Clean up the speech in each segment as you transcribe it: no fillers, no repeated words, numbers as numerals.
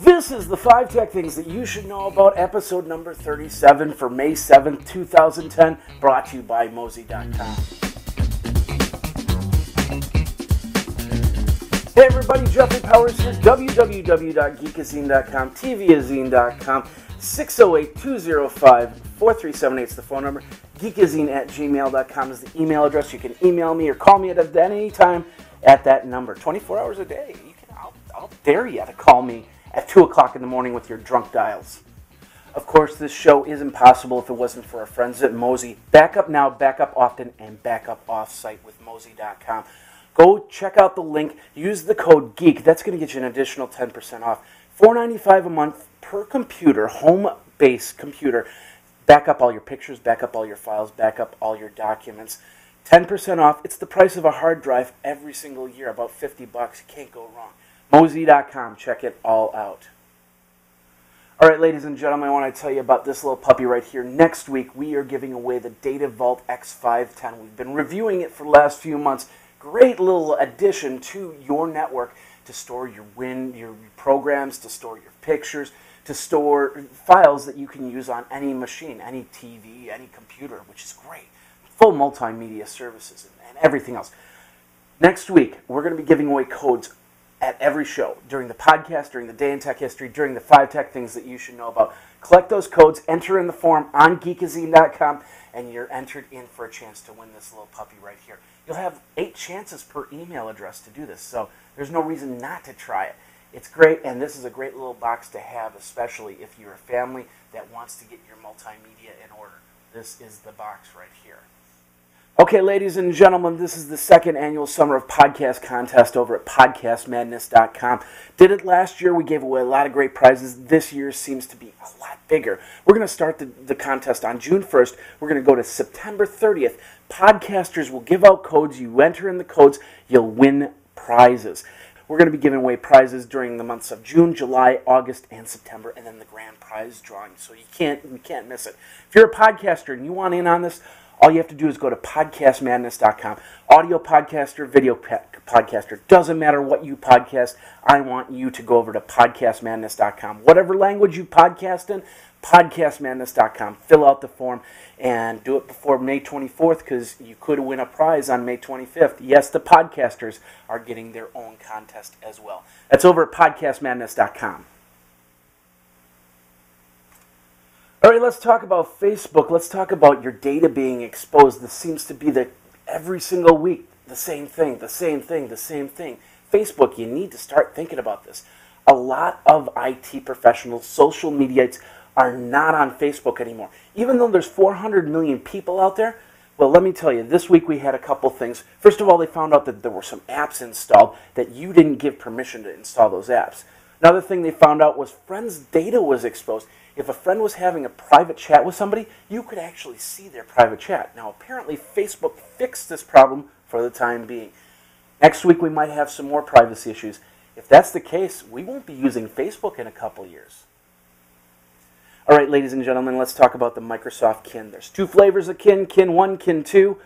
This is the 5 Tech Things That You Should Know About, episode number 37 for May 7th, 2010, brought to you by Mozy.com. Hey everybody, Jeffrey Powers here, www.geekazine.com, tvazine.com, 608-205-4378 is the phone number, geekazine@gmail.com is the email address. You can email me or call me at any time at that number, 24 hours a day. I'll dare you to call me at 2 o'clock in the morning with your drunk dials. Of course, this show is impossible if it wasn't for our friends at Mozy. Back up now, back up often, and back up off-site with Mozy.com. Go check out the link. Use the code GEEK. That's going to get you an additional 10% off. $4.95 a month per computer, home-based computer. Back up all your pictures, back up all your files, back up all your documents. 10% off. It's the price of a hard drive every single year, about $50. You can't go wrong. Mozy.com. Check it all out. All right, ladies and gentlemen, I want to tell you about this little puppy right here. Next week, we are giving away the Data Vault X510. We've been reviewing it for the last few months. Great little addition to your network to store your programs, to store your pictures, to store files that you can use on any machine, any TV, any computer, which is great. Full multimedia services and everything else. Next week, we're going to be giving away codes at every show, during the podcast, during the Day in Tech History, during the 5 Tech Things That You Should Know About. Collect those codes, enter in the form on geekazine.com, and you're entered in for a chance to win this little puppy right here. You'll have 8 chances per email address to do this, so there's no reason not to try it. It's great, and this is a great little box to have, especially if you're a family that wants to get your multimedia in order. This is the box right here. Okay, ladies and gentlemen, this is the second annual Summer of Podcast contest over at podcastmadness.com. Did it last year. We gave away a lot of great prizes. This year seems to be a lot bigger. We're going to start the contest on June 1st. We're going to go to September 30th. Podcasters will give out codes. You enter in the codes, you'll win prizes. We're going to be giving away prizes during the months of June, July, August, and September, and then the grand prize drawing. So you can't miss it. If you're a podcaster and you want in on this, all you have to do is go to podcastmadness.com. Audio podcaster, video podcaster, doesn't matter what you podcast. I want you to go over to podcastmadness.com. Whatever language you podcast in, podcastmadness.com. Fill out the form and do it before May 24th because you could win a prize on May 25th. Yes, the podcasters are getting their own contest as well. That's over at podcastmadness.com. All right, let's talk about Facebook. Let's talk about your data being exposed. This seems to be every single week, the same thing, the same thing, the same thing. Facebook, you need to start thinking about this. A lot of IT professionals, social mediaites, are not on Facebook anymore. Even though there's 400 million people out there, well, let me tell you, this week we had a couple things. First of all, they found out that there were some apps installed that you didn't give permission to install those apps. Another thing they found out was friends' data was exposed. If a friend was having a private chat with somebody, you could actually see their private chat. Now, apparently, Facebook fixed this problem for the time being. Next week, we might have some more privacy issues. If that's the case, we won't be using Facebook in a couple years. All right, ladies and gentlemen, let's talk about the Microsoft Kin. There's 2 flavors of Kin, Kin 1, Kin 2.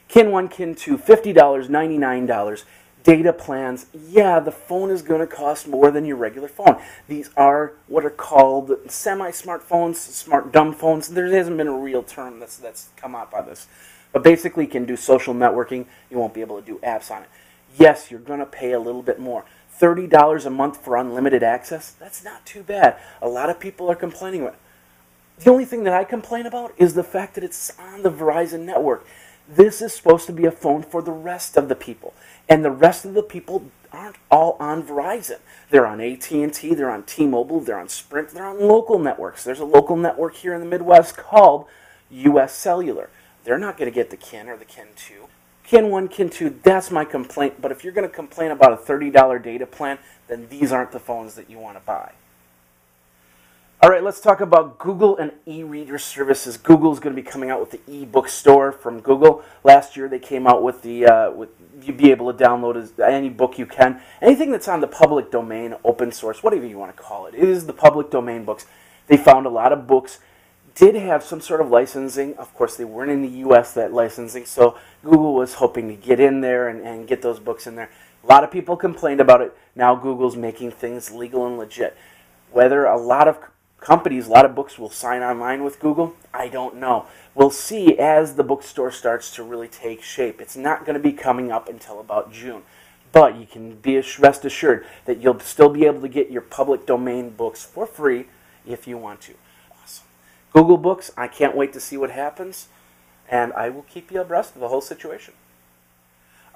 Kin 1, Kin 2, $50, $99. Data plans, yeah, the phone is going to cost more than your regular phone. These are what are called semi-smartphones, smart dumb phones. There hasn't been a real term that's come up on this. But basically, you can do social networking. You won't be able to do apps on it. Yes, you're going to pay a little bit more. $30 a month for unlimited access, that's not too bad. A lot of people are complaining about it. The only thing that I complain about is the fact that it's on the Verizon network. This is supposed to be a phone for the rest of the people. And the rest of the people aren't all on Verizon. They're on AT&T, they're on T-Mobile, they're on Sprint, they're on local networks. There's a local network here in the Midwest called US Cellular. They're not going to get the Kin or the Kin 2. Kin 1, Kin 2, that's my complaint. But if you're going to complain about a $30 data plan, then these aren't the phones that you want to buy. All right, let's talk about Google and e-reader services. Google's going to be coming out with the e-book store from Google. Last year, they came out with you'd be able to download any book you can. Anything that's on the public domain, open source, whatever you want to call it. It is the public domain books. They found a lot of books did have some sort of licensing. Of course, they weren't in the U.S., that licensing, so Google was hoping to get in there and get those books in there. A lot of people complained about it. Now Google's making things legal and legit. Whether a lot of companies, a lot of books will sign online with Google, I don't know. We'll see as the bookstore starts to really take shape. It's not going to be coming up until about June. But you can be rest assured that you'll still be able to get your public domain books for free if you want to. Awesome. Google Books, I can't wait to see what happens, and I will keep you abreast of the whole situation.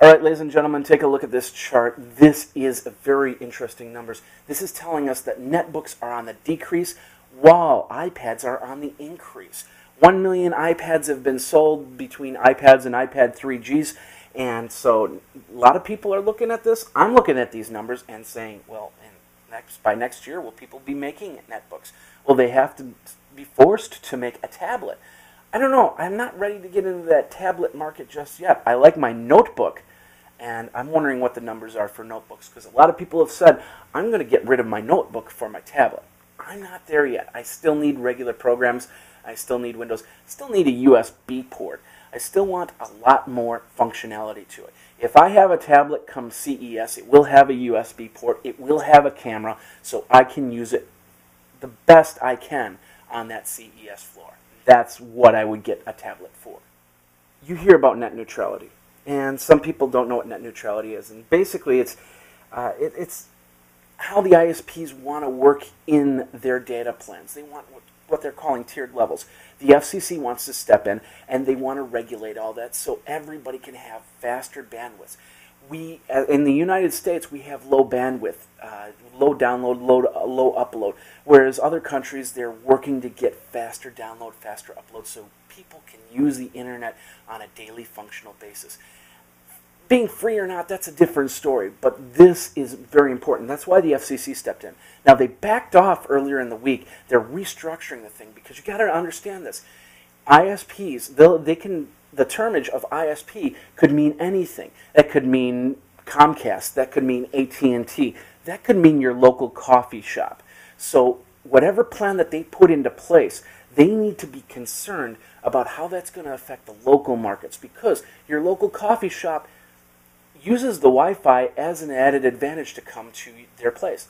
All right, ladies and gentlemen, take a look at this chart. This is very interesting numbers. This is telling us that netbooks are on the decrease while iPads are on the increase. 1 million iPads have been sold between iPads and iPad 3Gs, and so a lot of people are looking at this. I'm looking at these numbers and saying, well, by next year, will people be making netbooks? Will they have to be forced to make a tablet? I don't know. I'm not ready to get into that tablet market just yet. I like my notebook, and I'm wondering what the numbers are for notebooks, because a lot of people have said, I'm going to get rid of my notebook for my tablet. I'm not there yet. I still need regular programs. I still need Windows. I still need a USB port. I still want a lot more functionality to it. If I have a tablet come CES, it will have a USB port. It will have a camera, so I can use it the best I can on that CES floor. That's what I would get a tablet for. You hear about net neutrality, and some people don't know what net neutrality is. And basically, it's how the ISPs want to work in their data plans. They want what they're calling tiered levels. The FCC wants to step in, and they want to regulate all that so everybody can have faster bandwidths. In the United States, we have low bandwidth, low download, low upload, whereas other countries, they're working to get faster download, faster upload, so people can use the internet on a daily functional basis. Being free or not, that's a different story, but this is very important. That's why the FCC stepped in. Now, they backed off earlier in the week. They're restructuring the thing because you got to understand this. ISPs, the termage of ISP could mean anything. That could mean Comcast. That could mean AT&T. That could mean your local coffee shop. So whatever plan that they put into place, they need to be concerned about how that's going to affect the local markets, because your local coffee shop uses the Wi-Fi as an added advantage to come to their place.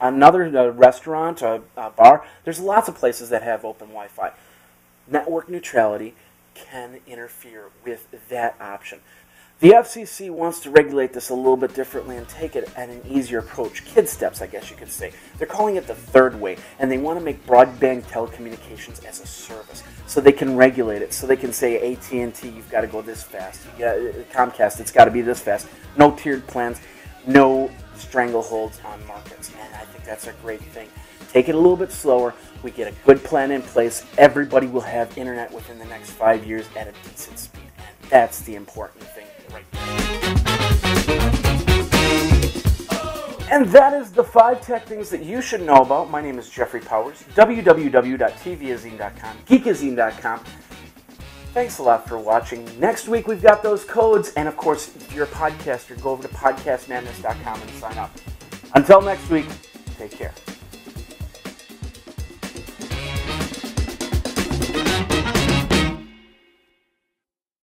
Another restaurant, a bar, there's lots of places that have open Wi-Fi. Network neutrality can interfere with that option. The FCC wants to regulate this a little bit differently and take it at an easier approach. Kid steps, I guess you could say. They're calling it the third way, and they want to make broadband telecommunications as a service so they can regulate it, so they can say AT&T, you've got to go this fast. Comcast, it's got to be this fast. No tiered plans, no strangleholds on markets, and I think that's a great thing. Take it a little bit slower. We get a good plan in place. Everybody will have internet within the next 5 years at a decent speed, and that's the important thing. Right. And that is the 5 tech things that you should know about. My name is Jeffrey Powers, www.tvazine.com, geekazine.com. Thanks a lot for watching. Next week we've got those codes, and of course, if you're a podcaster, go over to podcastmadness.com and sign up. Until next week, take care.